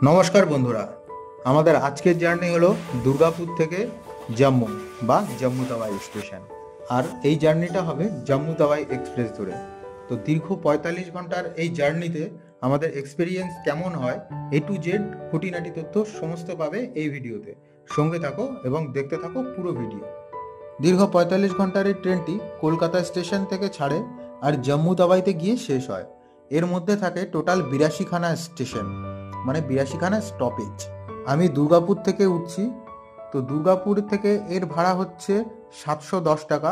নমস্কার বন্ধুরা, আমাদের আজকের জার্নি হলো দুর্গাপুর থেকে জম্মু বা জম্মু তাওয়াই স্টেশন। আর এই জার্নিটা হবে জম্মু তাওয়াই এক্সপ্রেস ধরে। তো দীর্ঘ 45 ঘন্টার এই জার্নিতে আমাদের এক্সপিরিয়েন্স কেমন হয়, এ টু জেড খুঁটিনাটি তথ্য সমস্ত পাবে এই ভিডিওতে। সঙ্গে থাকো এবং দেখতে থাকো পুরো ভিডিও। দীর্ঘ 45 ঘন্টার এই ট্রেনটি কলকাতা স্টেশন থেকে ছাড়ে আর জম্মু তাওয়াইতে গিয়ে শেষ হয়। এর মধ্যে থাকে টোটাল 82খানা স্টেশন, মানে 82খানা স্টপেজ। আমি দুর্গাপুর থেকে উঠছি, তো দুর্গাপুর থেকে এর ভাড়া হচ্ছে 710 টাকা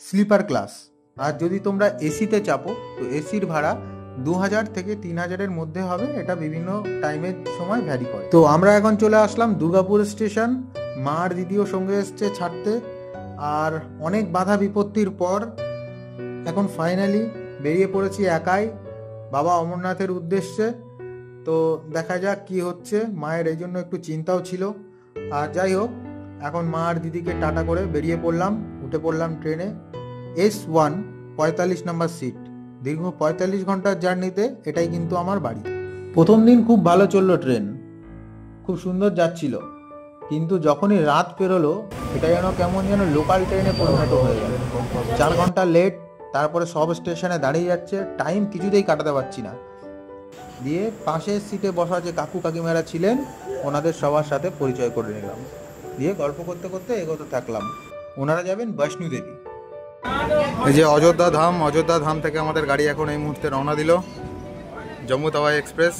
স্লিপার ক্লাস। আর যদি তোমরা এসিতে চাপো তো এসির ভাড়া 2000 থেকে 3000-এর মধ্যে হবে। এটা বিভিন্ন টাইমের সময় ভ্যারি করে। তো আমরা এখন চলে আসলাম দুর্গাপুর স্টেশন। মা আর দিদিও সঙ্গে এসছে ছাড়তে। আর অনেক বাধা বিপত্তির পর এখন ফাইনালি বেরিয়ে পড়েছি একাই বাবা অমরনাথের উদ্দেশ্যে। তো দেখা যাক কি হচ্ছে। মায়ের এই জন্য একটু চিন্তাও ছিল। আর যাই হোক, এখন মা আর দিদিকে টাটা করে বেরিয়ে পড়লাম, উঠে পড়লাম ট্রেনে। S1 45 নম্বর সিট। দীর্ঘ 45 ঘন্টার জার্নিতে এটাই কিন্তু আমার বাড়ি। প্রথম দিন খুব ভালো চললো ট্রেন, খুব সুন্দর যাচ্ছিল। কিন্তু যখনই রাত পেরোলো এটা যেন কেমন যেন লোকাল ট্রেনে পরিণত হয়ে গেল। 4 ঘন্টা লেট, তারপরে সব স্টেশনে দাঁড়িয়ে যাচ্ছে, টাইম কিছুতেই কাটাতে পারছি না। দিয়ে পাশের সিটে বসা যে কাকু কাকিমারা ছিলেন ওনাদের সবার সাথে পরিচয় করে নিলাম। দিয়ে গল্প করতে করতে এগোতে থাকলাম। ওনারা যাবেন বৈষ্ণো দেবী। এই যে অযোধ্যা ধাম থেকে আমাদের গাড়ি এখন এই মুহূর্তে রওনা দিল জম্মু তাওয়াই এক্সপ্রেস।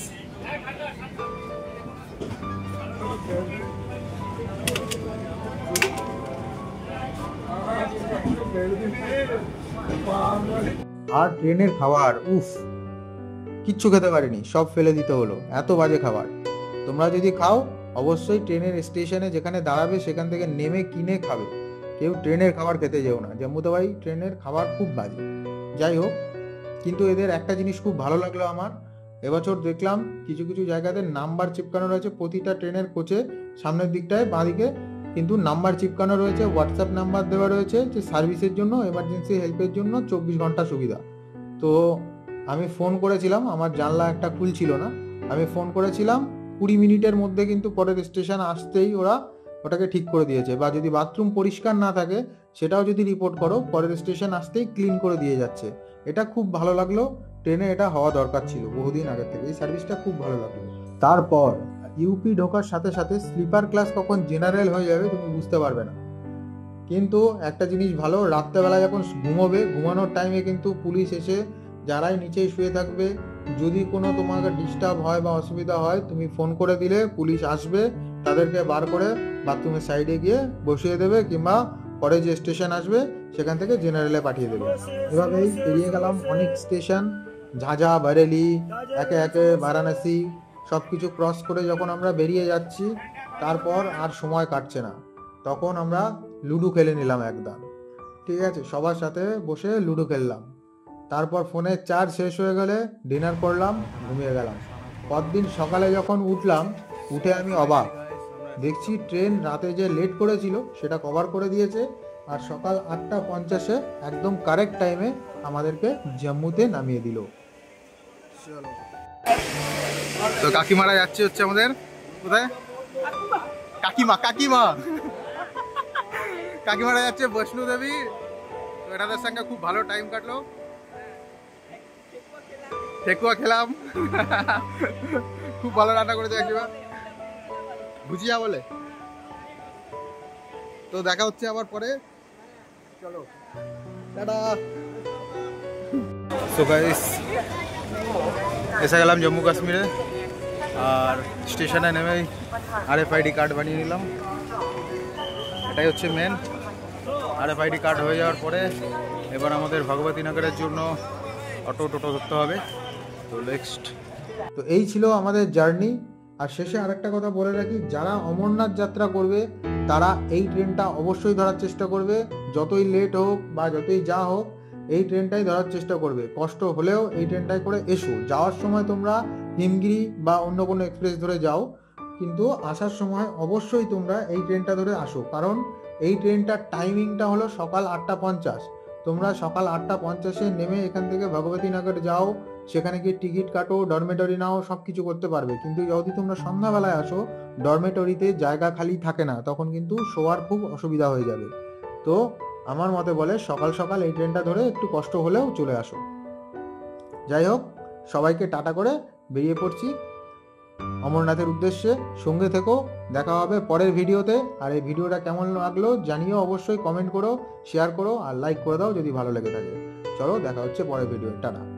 আর ট্রেনের খাবার, উফ, কিচ্ছু খেতে পারিনি, সব ফেলে দিতে হলো, এত বাজে খাবার। তোমরা যদি খাও অবশ্যই ট্রেনের স্টেশনে যেখানে দাঁড়াবে সেখান থেকে নেমে কিনে খাবে। কেউ ট্রেনের খাবার খেতে যেও না, জম্মু তাওয়াই ট্রেনের খাবার খুব বাজে। যাই হোক, কিন্তু এদের একটা জিনিস খুব ভালো লাগলো আমার। এবছর দেখলাম কিছু কিছু জায়গাতে নাম্বার চিপকানো রয়েছে প্রতিটা ট্রেনের কোচে, সামনের দিকটায় বাঁদিকে কিন্তু নাম্বার চিপকানো রয়েছে, হোয়াটসঅ্যাপ নাম্বার দেওয়া রয়েছে যে সার্ভিসের জন্য, এমার্জেন্সি হেল্পের জন্য 24 ঘন্টা সুবিধা। তো আমি ফোন করেছিলাম, আমার জানলা একটা খুলছিল না, আমি ফোন করেছিলাম 20 মিনিটের মধ্যে কিন্তু পরের স্টেশন আসতেই ওরা ওটাকে ঠিক করে দিয়েছে। বা যদি বাথরুম পরিষ্কার না থাকে সেটাও যদি রিপোর্ট করো পরের স্টেশন আসতেই ক্লিন করে দিয়ে যাচ্ছে। এটা খুব ভালো লাগলো। ট্রেনে এটা হওয়া দরকার ছিল বহুদিন আগের থেকে, এই সার্ভিসটা খুব ভালো লাগলো। তারপর ইউপি ঢোকার সাথে সাথে স্লিপার ক্লাস কখন জেনারেল হয়ে যাবে তুমি বুঝতে পারবে না। কিন্তু একটা জিনিস ভালো, রাত্রেবেলা যখন ঘুমোবে, ঘুমানোর টাইমে কিন্তু পুলিশ এসে যারাই নিচেই শুয়ে থাকবে, যদি কোনো তোমাকে ডিস্টার্ব হয় বা অসুবিধা হয় তুমি ফোন করে দিলে পুলিশ আসবে, তাদেরকে বার করে বাথরুমের সাইডে গিয়ে বসিয়ে দেবে, কিংবা পরে যে স্টেশন আসবে সেখান থেকে জেনারেলে পাঠিয়ে দেবে। এভাবেই পেরিয়ে গেলাম অনেক স্টেশন, ঝাঝা, বারেলি, একে একে বারাণসী, সব কিছু ক্রস করে যখন আমরা বেরিয়ে যাচ্ছি তারপর আর সময় কাটছে না। তখন আমরা লুডো খেলে নিলাম একদম, ঠিক আছে, সবার সাথে বসে লুডো খেললাম। তারপর ফোনের চার্জ শেষ হয়ে গেলে ডিনার করলাম, ঘুমিয়ে গেলাম। পরদিন সকালে যখন উঠলাম, উঠে আমি অবাক, দেখছি ট্রেন রাতে যে লেট করেছিল সেটা কভার করে দিয়েছে। আর সকাল 8:50-এ একদম কারেক্ট টাইমে আমাদেরকে জম্মুতে নামিয়ে দিল। তো কাকিমারা যাচ্ছে হচ্ছে আমাদের কোথায়, কাকিমা কাকিমারা যাচ্ছে বৈষ্ণো দেবী। তো এটাদের সঙ্গে খুব ভালো টাইম কাটলো, ঠেকুয়া খেলাম খুব ভালো রান্না করেছে কাকিমা, ভুজিয়া বলে। তো দেখা হচ্ছে আবার পরে, চলো টাটা। সো গাইস, এসে গেলাম জম্মু কাশ্মীরে। আর স্টেশনে নেমেই RFID কার্ড বানিয়ে নিলাম, এটাই হচ্ছে মেন। RFID কার্ড হয়ে যাওয়ার পরে এবার আমাদের ভগবতী নগরের জন্য টোটো ধরতে হবে। তো নেক্সট, তো এই ছিল আমাদের জার্নি। আর শেষে আরেকটা কথা বলে রাখি, যারা অমরনাথ যাত্রা করবে তারা এই ট্রেনটা অবশ্যই ধরার চেষ্টা করবে। যতই লেট হোক বা যতই যা হোক এই ট্রেনটাই ধরার চেষ্টা করবে। কষ্ট হলেও এই ট্রেনটাই করে এসো। যাওয়ার সময় তোমরা হিমগিরি বা অন্য কোনো এক্সপ্রেস ধরে যাও, কিন্তু আসার সময় অবশ্যই তোমরা এই ট্রেনটা ধরে আসো। কারণ এই ট্রেনটার টাইমিংটা হলো সকাল 8:50। তোমরা সকাল 8:50-এ নেমে এখান থেকে ভগবতী নগর যাও, সেখানে গিয়ে টিকিট কাটো, ডরমেটরি নাও, সব কিছু করতে পারবে। কিন্তু যদি তোমরা সন্ধ্যাবেলায় আসো, ডরমেটরিতে জায়গা খালি থাকে না, তখন কিন্তু শোয়ার খুব অসুবিধা হয়ে যাবে। তো আমার মতে বলে সকাল সকাল এই ট্রেনটা ধরে একটু কষ্ট হলেও চলে আসো। যাই হোক, সবাইকে টাটা করে বেরিয়ে পড়ছি অমরনাথের উদ্দেশ্যে। সঙ্গে থেকো, দেখা হবে পরের ভিডিওতে। আর এই ভিডিওটা কেমন লাগলো জানিও, অবশ্যই কমেন্ট করো, শেয়ার করো আর লাইক করে দাও যদি ভালো লেগে থাকে। চলো, দেখা হচ্ছে পরের ভিডিও। টাটা।